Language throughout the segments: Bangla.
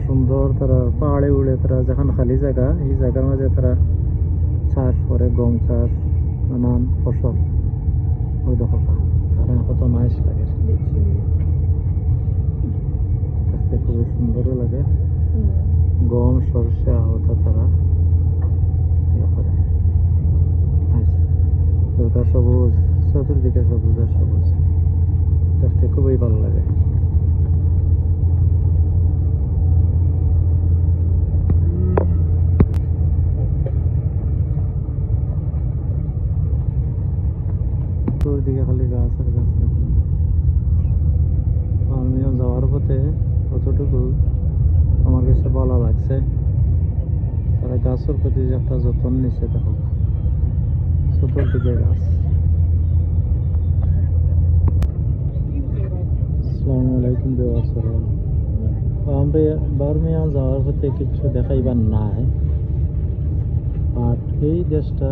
সুন্দর তারা পাহাড়ে উড়ে তারা যখন খালি জায়গা এই জায়গার মাঝে তারা চাষ করে, গম চাষ, নানান ফসল। ওই দেখো তারা কত নাইস লাগে, দেখতে খুবই সুন্দরও লাগে। গম সরষে ওটা তারা ইয়ে করে, হালকা সবুজ, চতুর্দিকে সবুজ আর সবুজ, দেখতে খুবই ভালো লাগে। চতুর্দিকে খালি গাছ আর গাছ। আমিও যাওয়ার পথে কতটুকু আমার কাছে ভালো লাগছে, তারা গাছের প্রতি যে একটা যত্ন নিচ্ছে দেখো, চতুর্দিকে গাছ। আসসালামু আলাইকুম ভিউয়ার্স। আমরা বার্মিয়ান যাওয়ার পথে কিছু দেখাইবার নাই, বাট এই দেশটা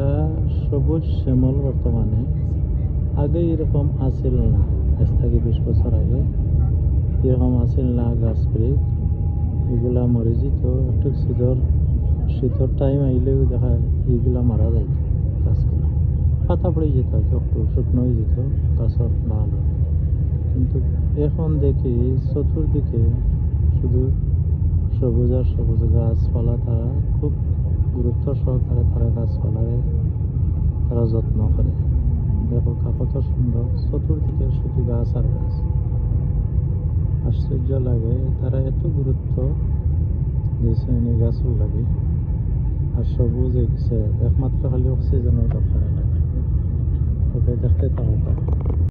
সবুজ শ্যামল বর্তমানে, আগে এরকম আসিল না। আজ থেকে 20 বছর আগে এরকম আসিল না। গাছ ব্রিক এগুলা মরে যেত, একটু শীতর টাইম আইলেও দেখা এইগুলা মারা যাইত, গাছগুলা পাতা পড়ে যেত, একটু শুকনো হয়ে যেত গাছের ডাল। কিন্তু এখন দেখি চতুর্দিকে শুধু সবুজ আর সবুজ গাছপালা। তারা খুব গুরুত্ব সহকারে তারা গাছপালারে তারা যত্ন করে। দেখো কত সুন্দর, চতুর্দিকে শুধু গাছ আর গাছ। আশ্চর্য লাগে তারা এত গুরুত্ব দিয়েছে এই গাছও লাগে। আর সবুজ হয়ে গেছে, একমাত্র খালি অক্সিজেনের দরকার লাগে। তবে দেখতে থাকা